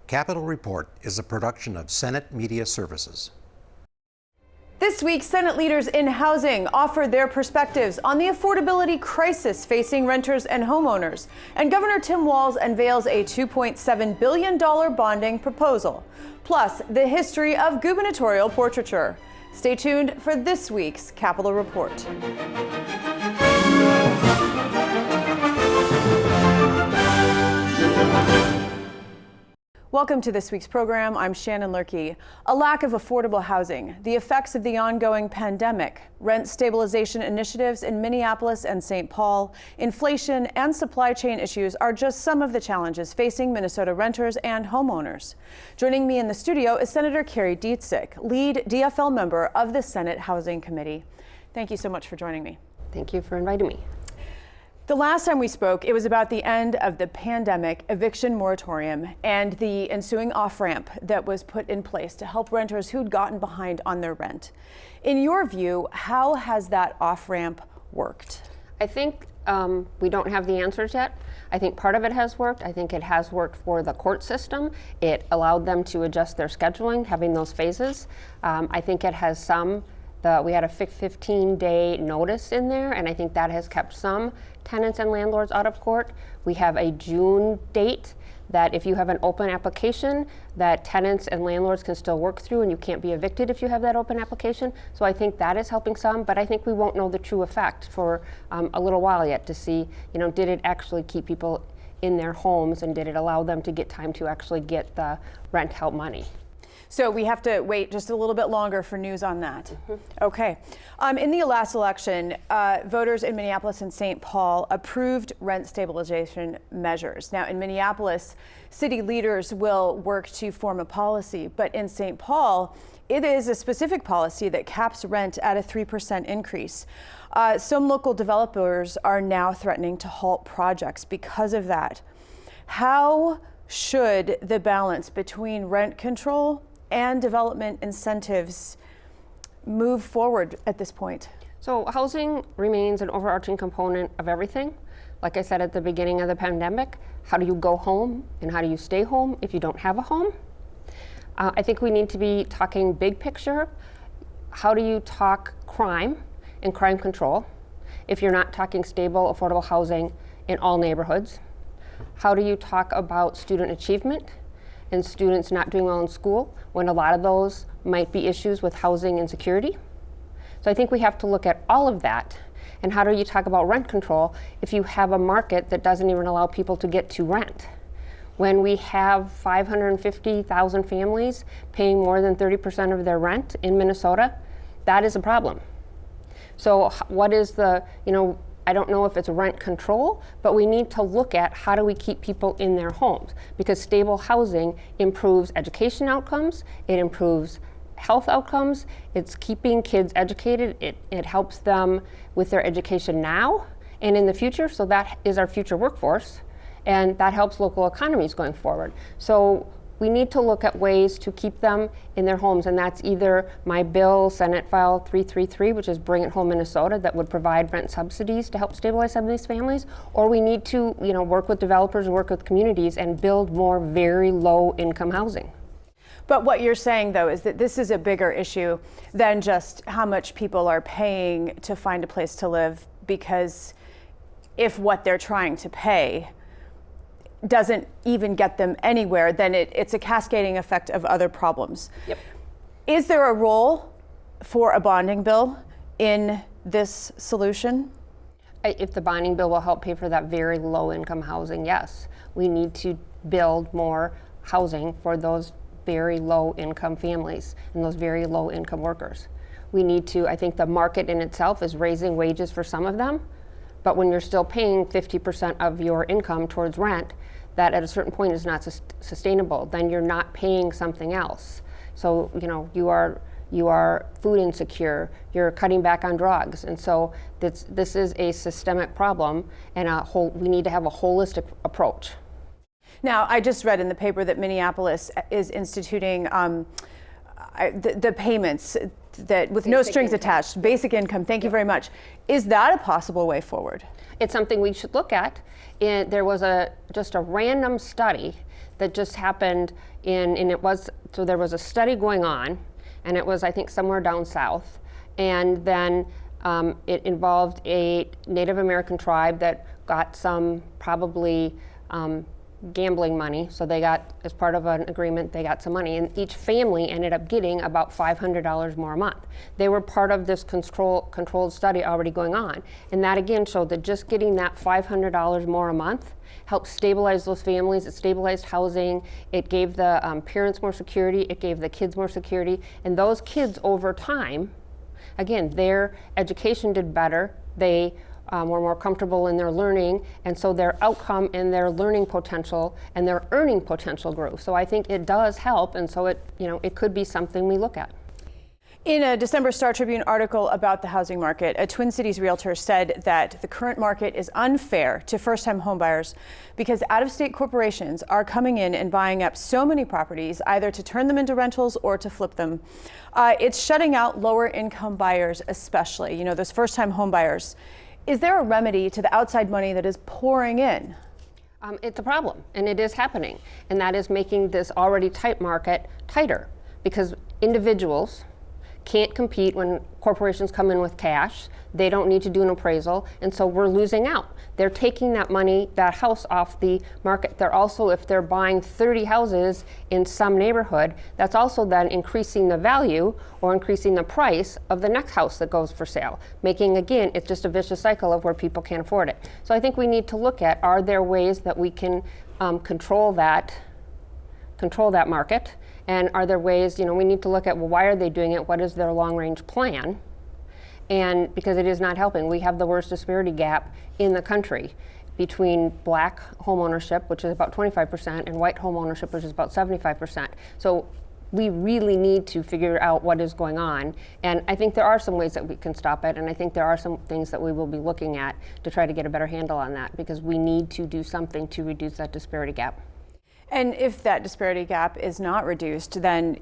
Capitol Report is a production of Senate Media Services. This week, Senate leaders in housing offered their perspectives on the affordability crisis facing renters and homeowners. And Governor Tim Walz unveils a $2.7 billion bonding proposal, plus the history of gubernatorial portraiture. Stay tuned for this week's Capitol Report. Welcome to this week's program. I'm Shannon Loehrke. A lack of affordable housing, the effects of the ongoing pandemic, rent stabilization initiatives in Minneapolis and St. Paul, inflation, and supply chain issues are just some of the challenges facing Minnesota renters and homeowners. Joining me in the studio is Senator Kari Dziedzic, lead DFL member of the Senate Housing Committee. Thank you so much for joining me. Thank you for inviting me. The last time we spoke, it was about the end of the pandemic eviction moratorium and the ensuing off-ramp that was put in place to help renters who'd gotten behind on their rent. In your view, how has that off-ramp worked? I think we don't have the answers yet. I think part of it has worked. I think it has worked for the court system. It allowed them to adjust their scheduling, having those phases. I think it has some. We had a 15-day notice in there, and I think that has kept some tenants and landlords out of court. We have a June date that if you have an open application, that tenants and landlords can still work through, and you can't be evicted if you have that open application. So I think that is helping some, but I think we won't know the true effect for a little while yet to see, did it actually keep people in their homes, and did it allow them to get time to actually get the rent help money? So we have to wait just a little bit longer for news on that. Mm-hmm. Okay. In the last election, voters in Minneapolis and St. Paul approved rent stabilization measures. Now, in Minneapolis, city leaders will work to form a policy, but in St. Paul, it is a specific policy that caps rent at a 3% increase. Some local developers are now threatening to halt projects because of that. How should the balance between rent control and development incentives move forward at this point? So housing remains an overarching component of everything. Like I said at the beginning of the pandemic, how do you go home and how do you stay home if you don't have a home? I think we need to be talking big picture. How do you talk crime and crime control if you're not talking stable, affordable housing in all neighborhoods? How do you talk about student achievement and students not doing well in school when a lot of those might be issues with housing insecurity? So I think we have to look at all of that. And how do you talk about rent control if you have a market that doesn't even allow people to get to rent? When we have 550,000 families paying more than 30% of their rent in Minnesota, that is a problem. So what is the, I don't know if it's rent control, but we need to look at how do we keep people in their homes, because stable housing improves education outcomes, it improves health outcomes, it's keeping kids educated, it helps them with their education now and in the future, so that is our future workforce, and that helps local economies going forward. So we need to look at ways to keep them in their homes, and that's either my bill, Senate File 333, which is Bring It Home Minnesota, that would provide rent subsidies to help stabilize some of these families, or we need to work with developers and work with communities and build more very low income housing. But what you're saying, though, is that this is a bigger issue than just how much people are paying to find a place to live, because if what they're trying to pay doesn't even get them anywhere, then it's a cascading effect of other problems. Yep. Is there a role for a bonding bill in this solution? If the bonding bill will help pay for that very low income housing, yes. We need to build more housing for those very low income families and those very low income workers. We need to, I think the market in itself is raising wages for some of them, but when you're still paying 50% of your income towards rent, that at a certain point is not sustainable. Then you're not paying something else. So you are food insecure. You're cutting back on drugs, and so this is a systemic problem, and we need to have a holistic approach. Now, I just read in the paper that Minneapolis is instituting the payments that with no strings attached, basic income. Thank you very much. Is that a possible way forward? It's something we should look at. There was just a random study that just happened so there was a study going on, and it was, I think, somewhere down south, and then it involved a Native American tribe that got some probably gambling money. So they got, as part of an agreement, they got some money, and each family ended up getting about $500 more a month. They were part of this controlled study already going on, and that again showed that just getting that $500 more a month helped stabilize those families. It stabilized housing. It gave the parents more security. It gave the kids more security, and those kids over time, again, their education did better. They were more comfortable in their learning, and so their outcome and their learning potential and their earning potential grew. So I think it does help, and so it could be something we look at. In a December Star Tribune article about the housing market, a Twin Cities realtor said that the current market is unfair to first-time homebuyers because out-of-state corporations are coming in and buying up so many properties, either to turn them into rentals or to flip them. It's shutting out lower-income buyers, especially, those first-time homebuyers. Is there a remedy to the outside money that is pouring in? It's a problem, and it is happening, and that is making this already tight market tighter, because individuals can't compete when corporations come in with cash. They don't need to do an appraisal, and so we're losing out. They're taking that money, that house, off the market. They're also, if they're buying 30 houses in some neighborhood, that's also then increasing the value or increasing the price of the next house that goes for sale, making, again, it's just a vicious cycle of where people can't afford it. So I think we need to look at, are there ways that we can control that market? And are there ways, we need to look at, well, why are they doing it? What is their long-range plan? And because it is not helping. We have the worst disparity gap in the country between black homeownership, which is about 25%, and white homeownership, which is about 75%. So we really need to figure out what is going on. And I think there are some ways that we can stop it, and I think there are some things that we will be looking at to try to get a better handle on that, because we need to do something to reduce that disparity gap. And if that disparity gap is not reduced, then,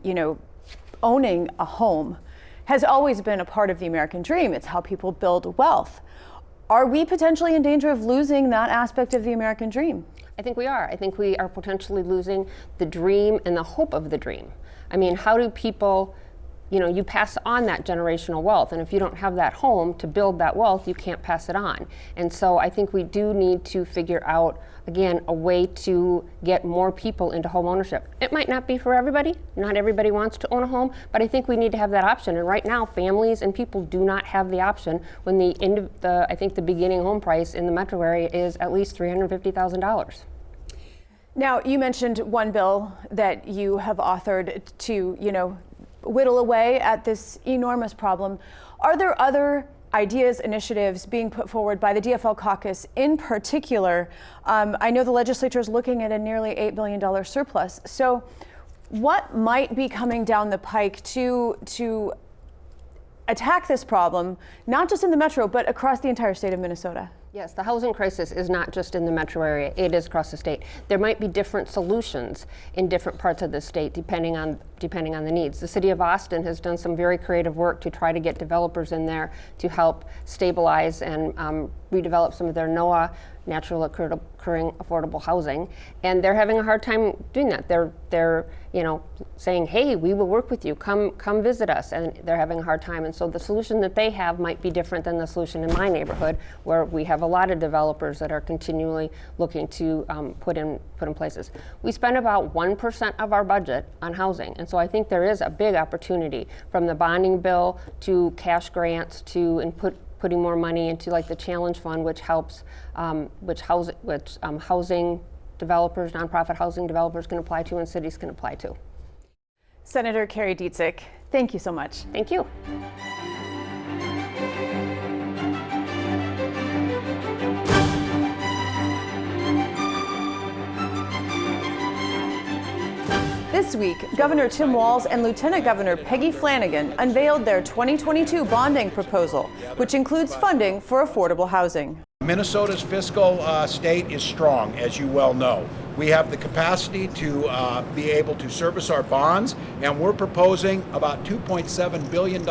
owning a home has always been a part of the American dream. It's how people build wealth. Are we potentially in danger of losing that aspect of the American dream? I think we are. I think we are potentially losing the dream and the hope of the dream. I mean, how do people, you pass on that generational wealth, and if you don't have that home to build that wealth, you can't pass it on. And so I think we do need to figure out, again, a way to get more people into home ownership. It might not be for everybody. Not everybody wants to own a home, but I think we need to have that option. And right now, families and people do not have the option when I think the beginning home price in the metro area is at least $350,000. Now, you mentioned one bill that you have authored to, whittle away at this enormous problem. Are there other ideas, initiatives being put forward by the DFL caucus in particular? I know the legislature is looking at a nearly $8 billion surplus. So what might be coming down the pike to attack this problem, not just in the metro, but across the entire state of Minnesota? Yes, the housing crisis is not just in the metro area, it is across the state. There might be different solutions in different parts of the state depending on the needs. The city of Austin has done some very creative work to try to get developers in there to help stabilize and redevelop some of their NOAA, natural occurring affordable housing, and they're having a hard time doing that. They're saying, hey, we will work with you, come visit us, and they're having a hard time. And so the solution that they have might be different than the solution in my neighborhood, where we have a lot of developers that are continually looking to put in places. We spend about 1% of our budget on housing, and so I think there is a big opportunity, from the bonding bill to cash grants to putting more money into like the Challenge Fund, which helps, housing developers, nonprofit housing developers can apply to, and cities can apply to. Senator Kari Dziedzic, thank you so much. Thank you. This week, Governor Tim Walz and Lieutenant Governor Peggy Flanagan unveiled their 2022 bonding proposal, which includes funding for affordable housing. Minnesota's fiscal state is strong, as you well know. We have the capacity to be able to service our bonds, and we're proposing about $2.7 billion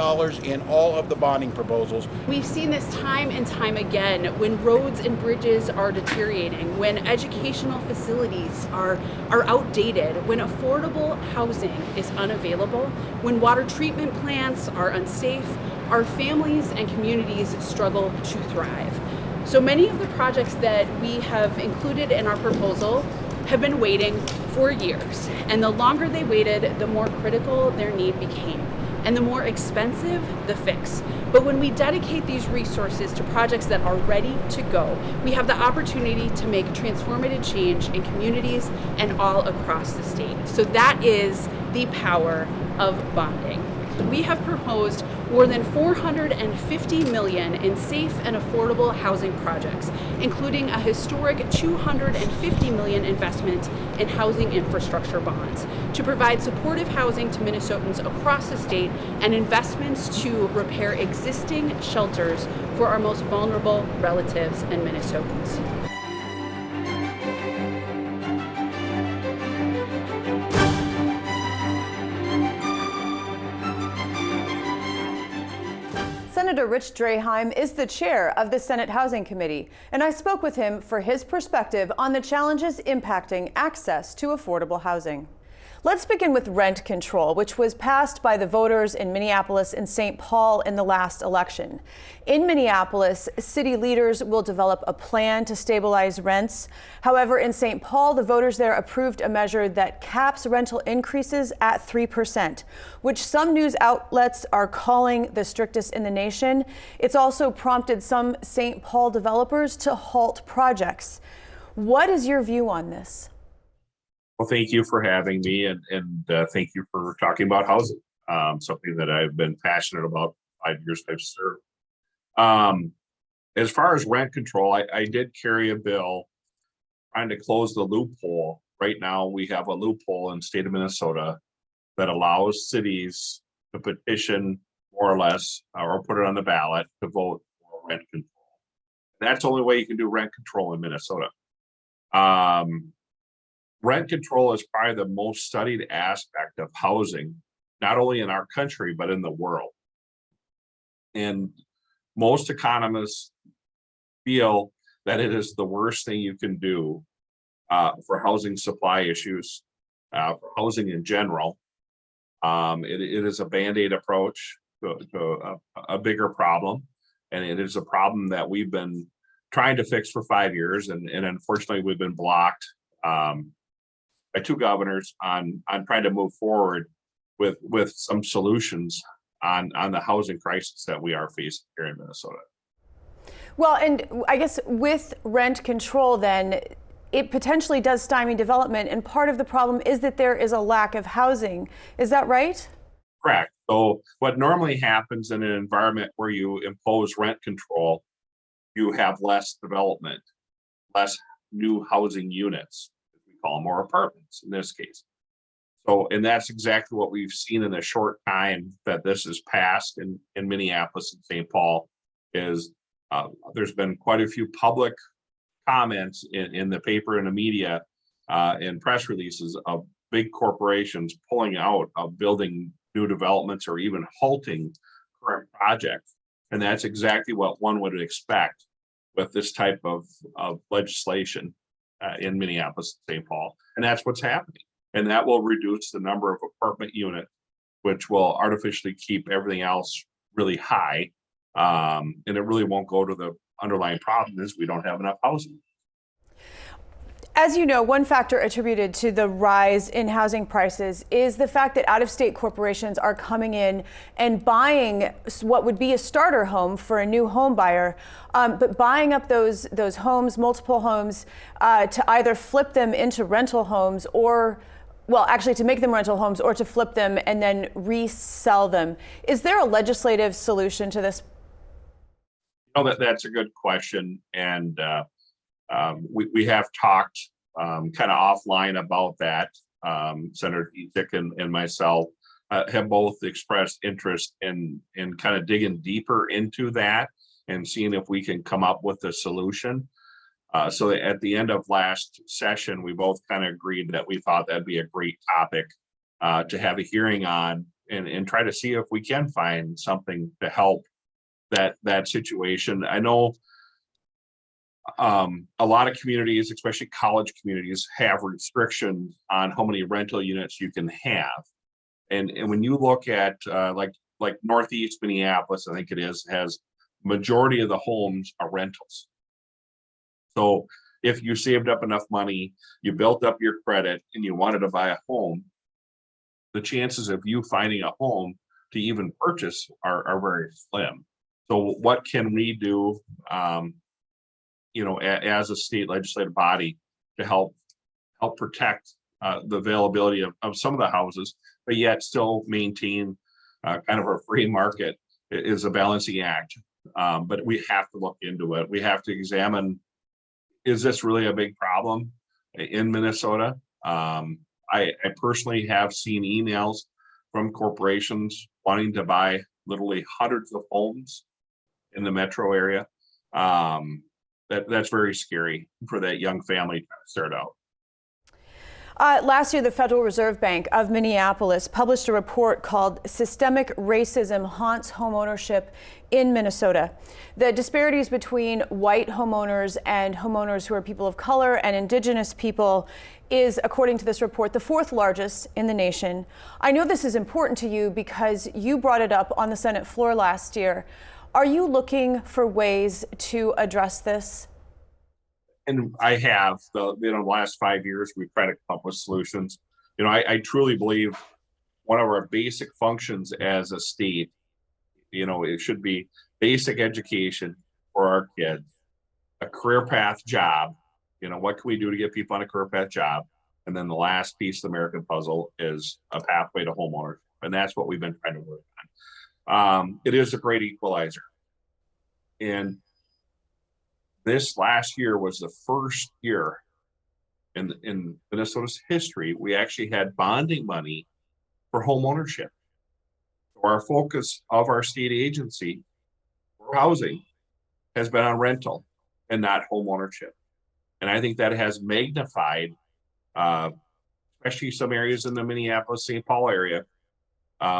in all of the bonding proposals. We've seen this time and time again when roads and bridges are deteriorating, when educational facilities are outdated, when affordable housing is unavailable, when water treatment plants are unsafe, our families and communities struggle to thrive. So many of the projects that we have included in our proposal have been waiting for years, and the longer they waited, the more critical their need became, and the more expensive the fix. But when we dedicate these resources to projects that are ready to go, we have the opportunity to make transformative change in communities and all across the state. So that is the power of bonding. We have proposed more than $450 million in safe and affordable housing projects, including a historic $250 million investment in housing infrastructure bonds to provide supportive housing to Minnesotans across the state and investments to repair existing shelters for our most vulnerable relatives and Minnesotans. Senator Rich Draheim is the chair of the Senate Housing Committee, and I spoke with him for his perspective on the challenges impacting access to affordable housing. Let's begin with rent control, which was passed by the voters in Minneapolis and St. Paul in the last election. In Minneapolis, city leaders will develop a plan to stabilize rents. However, in St. Paul, the voters there approved a measure that caps rental increases at 3%, which some news outlets are calling the strictest in the nation. It's also prompted some St. Paul developers to halt projects. What is your view on this? Well, thank you for having me, and thank you for talking about housing, something that I've been passionate about 5 years I've served. As far as rent control, I did carry a bill trying to close the loophole. Right now, we have a loophole in the state of Minnesota that allows cities to petition more or less, or put it on the ballot to vote for rent control. That's the only way you can do rent control in Minnesota. Rent control is probably the most studied aspect of housing, not only in our country, but in the world. And most economists feel that it is the worst thing you can do for housing supply issues, for housing in general. It is a Band-Aid approach to a bigger problem. And it is a problem that we've been trying to fix for 5 years. And unfortunately, we've been blocked by two governors on trying to move forward with some solutions on the housing crisis that we are facing here in Minnesota. Well, and I guess with rent control, then, it potentially does stymie development, and part of the problem is that there is a lack of housing. Is that right? Correct. So what normally happens in an environment where you impose rent control, you have less development, less new housing units. Call them, or apartments in this case. So, and that's exactly what we've seen in the short time that this has passed in Minneapolis and St. Paul. Is there's been quite a few public comments in the paper and the media and press releases of big corporations pulling out of building new developments or even halting current projects. And that's exactly what one would expect with this type of legislation in Minneapolis and St. Paul. And that's what's happening. And that will reduce the number of apartment units, which will artificially keep everything else really high. And it really won't go to the underlying problem is we don't have enough housing. As you know, one factor attributed to the rise in housing prices is the fact that out-of-state corporations are coming in and buying what would be a starter home for a new home buyer, but buying up those homes, multiple homes, to either flip them into rental homes or, well, actually to make them rental homes or to flip them and then resell them. Is there a legislative solution to this? Oh, that's a good question. And we have talked kind of offline about that. Senator Dziedzic and myself have both expressed interest in kind of digging deeper into that and seeing if we can come up with a solution. So at the end of last session, we both kind of agreed that we thought that'd be a great topic to have a hearing on and try to see if we can find something to help that situation. I know a lot of communities, especially college communities, have restrictions on how many rental units you can have. And when you look at like Northeast Minneapolis, I think it is, has majority of the homes are rentals. So if you saved up enough money, you built up your credit, and you wanted to buy a home, the chances of you finding a home to even purchase are very slim. So what can we do, as a state legislative body to help protect the availability of some of the houses, but yet still maintain kind of a free market is a balancing act. But we have to look into it. We have to examine, is this really a big problem in Minnesota? I personally have seen emails from corporations wanting to buy literally hundreds of homes in the metro area. That's very scary for that young family trying to start out. Last year, the Federal Reserve Bank of Minneapolis published a report called Systemic Racism Haunts Homeownership in Minnesota. The disparities between white homeowners and homeowners who are people of color and indigenous people is, according to this report, the fourth largest in the nation. I know this is important to you because you brought it up on the Senate floor last year. Are you looking for ways to address this? And I have, the last 5 years, we've tried to come up with solutions. I truly believe one of our basic functions as a state, it should be basic education for our kids, a career path job. What can we do to get people on a career path job? And then the last piece of the American puzzle is a pathway to homeownership. And that's what we've been trying to work on. It is a great equalizer. And this last year was the first year in Minnesota's history we actually had bonding money for home ownership. So our focus of our state agency for housing has been on rental and not home ownership. And I think that has magnified, especially some areas in the Minneapolis-St. Paul area,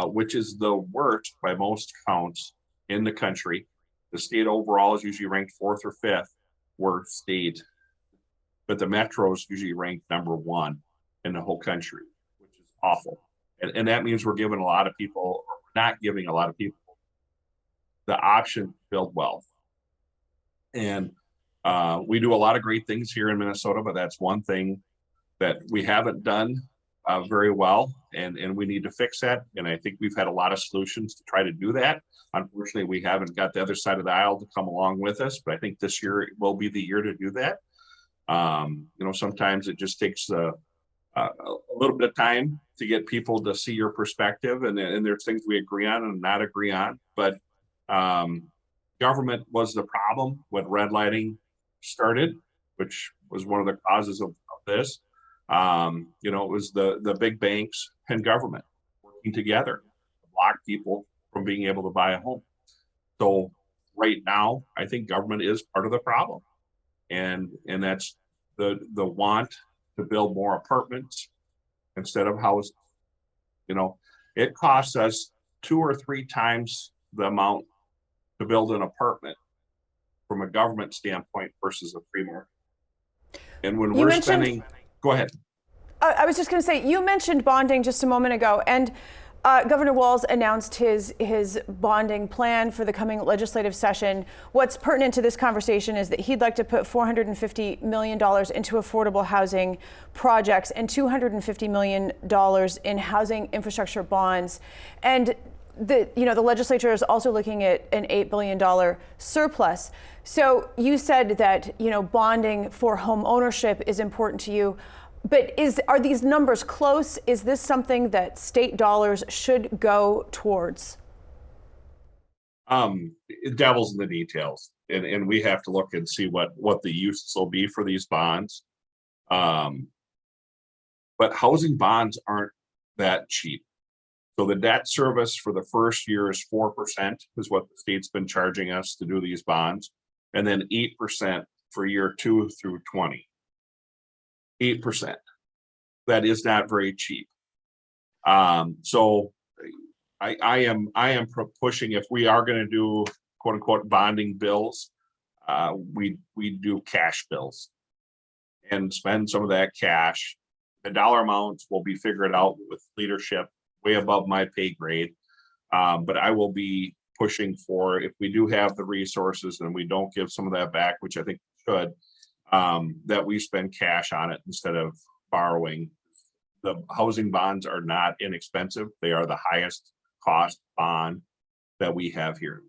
which is the worst by most counts in the country. The state overall is usually ranked 4th or 5th worst state, but the metro is usually ranked number 1 in the whole country, which is awful. And that means we're giving a lot of people, or we're not giving a lot of people, the option to build wealth. And we do a lot of great things here in Minnesota, but that's one thing that we haven't done very well, and we need to fix that. And I think we've had a lot of solutions to try to do that. Unfortunately, we haven't got the other side of the aisle to come along with us, but I think this year will be the year to do that. Sometimes it just takes a little bit of time to get people to see your perspective, and there's things we agree on and not agree on. But government was the problem when redlining started, which was one of the causes of this. It was the big banks and government working together to block people from being able to buy a home. So right now, I think government is part of the problem. And that's the want to build more apartments instead of houses. It costs us 2 or 3 times the amount to build an apartment from a government standpoint versus a free market. And when we're spending, go ahead. I was just going to say, you mentioned bonding just a moment ago, and Governor Walz announced his bonding plan for the coming legislative session. What's pertinent to this conversation is that he'd like to put $450 million into affordable housing projects and $250 million in housing infrastructure bonds. And the legislature is also looking at an $8 billion surplus. So you said that, bonding for home ownership is important to you. But are these numbers close? Is this something that state dollars should go towards? It dabbles in the details, and we have to look and see what the uses will be for these bonds. But housing bonds aren't that cheap. So the debt service for the first year is 4%, is what the state's been charging us to do these bonds, and then 8% for year 2 through 20. 8%. That is not very cheap. So I am pushing, if we are going to do quote unquote bonding bills, we do cash bills and spend some of that cash. The dollar amounts will be figured out with leadership way above my pay grade. But I will be pushing for, if we do have the resources and we don't give some of that back, which I think we should, that we spend cash on it instead of borrowing. The housing bonds are not inexpensive. They are the highest cost bond that we have here.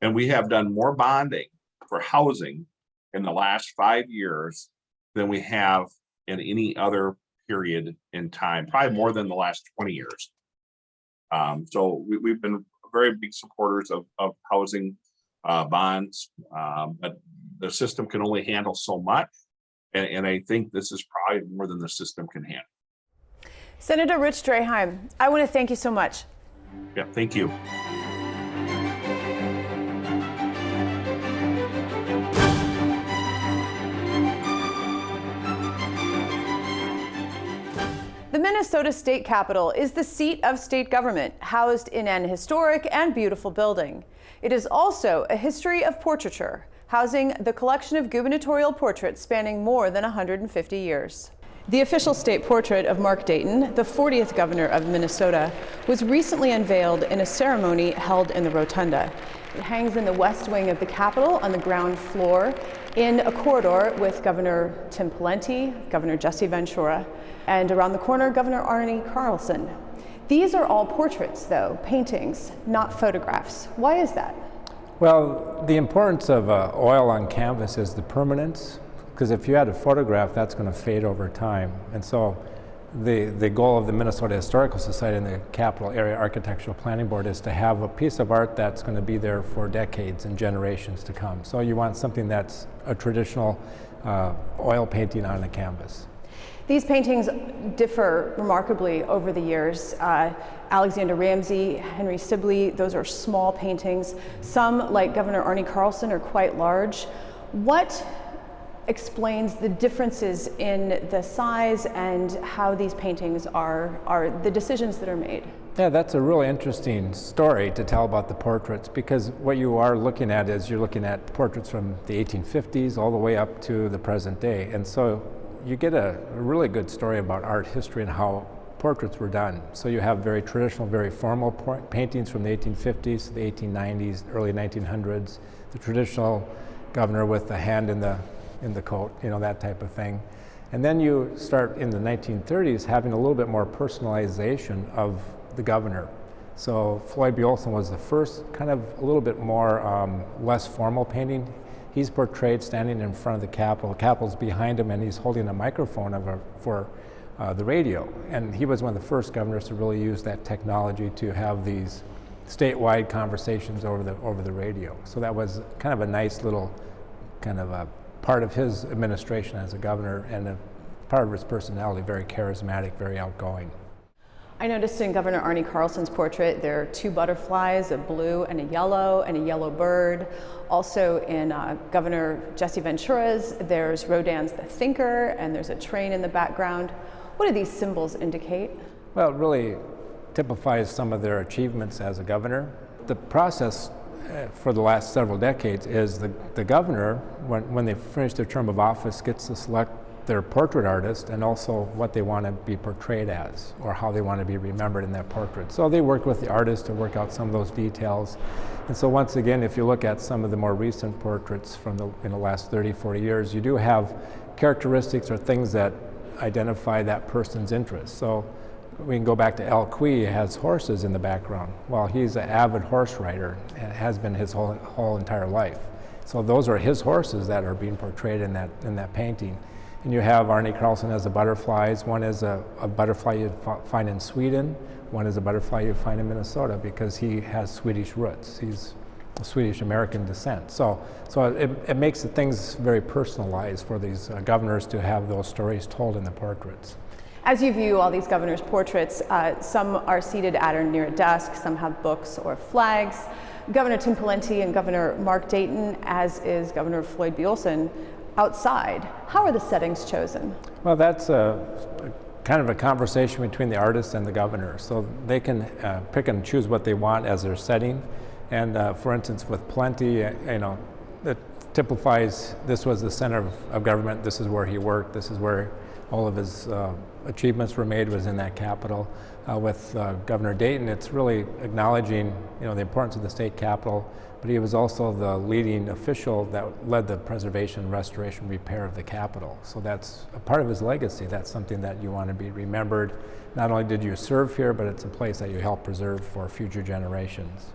And we have done more bonding for housing in the last 5 years than we have in any other period in time, probably more than the last 20 years. So we've been very big supporters of housing bonds, but the system can only handle so much. And I think this is probably more than the system can handle. Senator Rich Draheim, I want to thank you so much. Yeah, thank you. The Minnesota State Capitol is the seat of state government, housed in an historic and beautiful building. It is also a history of portraiture, housing the collection of gubernatorial portraits spanning more than 150 years. The official state portrait of Mark Dayton, the 40th governor of Minnesota, was recently unveiled in a ceremony held in the Rotunda. It hangs in the west wing of the Capitol on the ground floor in a corridor with Governor Tim Lt, Governor Jesse Ventura, and around the corner, Governor Arne Carlson. These are all portraits, though, paintings, not photographs. Why is that? Well, the importance of oil on canvas is the permanence, because if you had a photograph, that's going to fade over time. And so the goal of the Minnesota Historical Society and the Capital Area Architectural Planning Board is to have a piece of art that's going to be there for decades and generations to come. So you want something that's a traditional oil painting on a canvas. These paintings differ remarkably over the years. Alexander Ramsey, Henry Sibley, those are small paintings. Some, like Governor Arne Carlson, are quite large. What explains the differences in the size and how these paintings are the decisions that are made? Yeah, that's a really interesting story to tell about the portraits, because what you are looking at is you're looking at portraits from the 1850s all the way up to the present day. And so you get a really good story about art history and how portraits were done. So you have very traditional, very formal paintings from the 1850s to the 1890s, early 1900s, the traditional governor with the hand in the coat, you know, that type of thing. And then you start in the 1930s having a little bit more personalization of the governor. So Floyd B. Olson was the first kind of a little bit more less formal painting. He's portrayed standing in front of the Capitol. The Capitol's behind him, and he's holding a microphone for the radio. And he was one of the first governors to really use that technology to have these statewide conversations over the radio. So that was kind of a nice little kind of a part of his administration as a governor, and a part of his personality, very charismatic, very outgoing. I noticed in Governor Arne Carlson's portrait there are 2 butterflies, a blue and a yellow bird. Also in Governor Jesse Ventura's, there's Rodin's The Thinker, and there's a train in the background. What do these symbols indicate? Well, it really typifies some of their achievements as a governor. The process for the last several decades is the governor, when they finish their term of office, gets to select their portrait artist and also what they want to be portrayed as, or how they want to be remembered in that portrait. So they work with the artist to work out some of those details. And so once again, if you look at some of the more recent portraits from in the last 30, 40 years, you do have characteristics or things that identify that person's interest. So we can go back to Lt, has horses in the background. Well, he's an avid horse rider and has been his whole entire life. So those are his horses that are being portrayed in that painting. And you have Arne Carlson as the butterflies. One is a butterfly you'd find in Sweden. One is a butterfly you find in Minnesota, because he has Swedish roots. He's of Swedish-American descent. So it makes the things very personalized for these governors to have those stories told in the portraits. As you view all these governors' portraits, some are seated at or near a desk, some have books or flags. Governor Tim Walz and Governor Mark Dayton, as is Governor Floyd Bjelsen, outside. How are the settings chosen? Well, that's kind of a conversation between the artist and the governor. So they can pick and choose what they want as their setting. And for instance, with Plenty, it typifies this was the center of government. This is where he worked. This is where all of his achievements were made, was in that capital. With Governor Dayton, it's really acknowledging the importance of the state capitol, but he was also the leading official that led the preservation, restoration, repair of the capitol. So that's a part of his legacy. That's something that you want to be remembered. Not only did you serve here, but it's a place that you help preserve for future generations.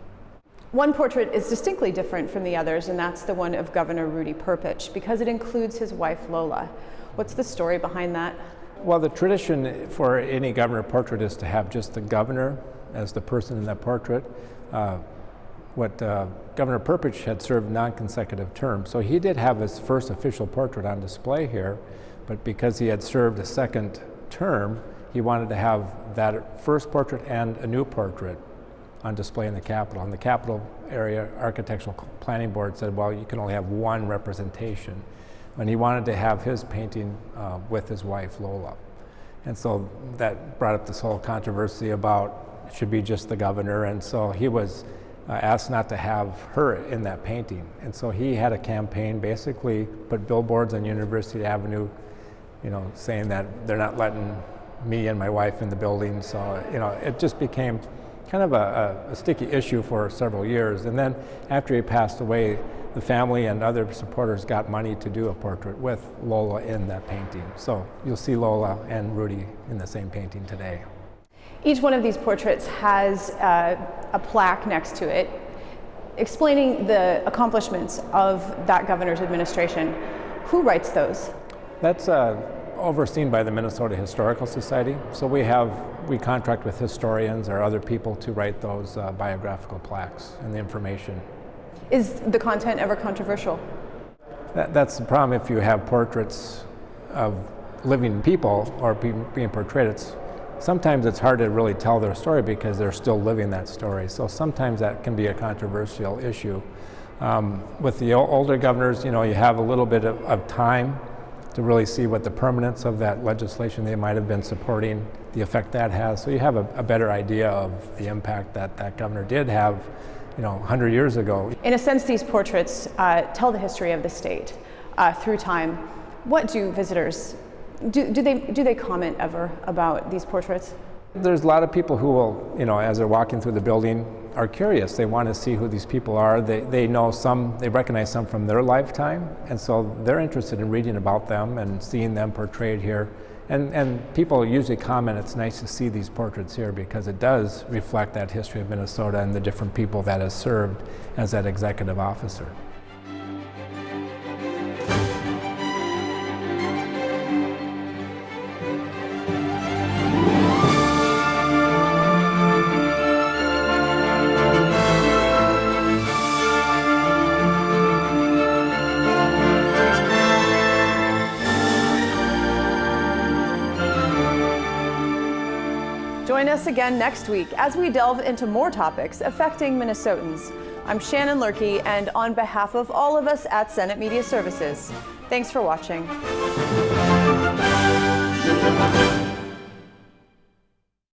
One portrait is distinctly different from the others, and that's the one of Governor Rudy Perpich, because it includes his wife Lola. What's the story behind that? Well, the tradition for any governor portrait is to have just the governor as the person in that portrait. Governor Perpich had served non-consecutive terms, so he did have his first official portrait on display here, but because he had served a second term, he wanted to have that first portrait and a new portrait on display in the Capitol. And the Capitol Area Architectural Planning Board said, well, you can only have one representation. And he wanted to have his painting with his wife, Lola. And so that brought up this whole controversy about it should be just the governor. And so he was asked not to have her in that painting. And so he had a campaign, basically put billboards on University Avenue, saying that they're not letting me and my wife in the building. So, it just became kind of a sticky issue for several years. And then after he passed away, the family and other supporters got money to do a portrait with Lola in that painting. So you'll see Lola and Rudy in the same painting today. Each one of these portraits has a plaque next to it explaining the accomplishments of that governor's administration. Who writes those? That's overseen by the Minnesota Historical Society. So we contract with historians or other people to write those biographical plaques and the information. Is the content ever controversial? That's the problem if you have portraits of living people or being portrayed. Sometimes it's hard to really tell their story because they're still living that story. So sometimes that can be a controversial issue. With the older governors, you have a little bit of time to really see what the permanence of that legislation they might have been supporting, the effect that has. So you have a better idea of the impact that governor did have 100 years ago. In a sense, these portraits tell the history of the state through time. What do visitors, do they comment ever about these portraits? There's a lot of people who will, as they're walking through the building, are curious. They want to see who these people are. They know some, they recognize some from their lifetime, and so they're interested in reading about them and seeing them portrayed here. And people usually comment, it's nice to see these portraits here because it does reflect that history of Minnesota and the different people that has served as that executive officer. Join us again next week as we delve into more topics affecting Minnesotans. I'm Shannon Loehrke, and on behalf of all of us at Senate Media Services, thanks for watching.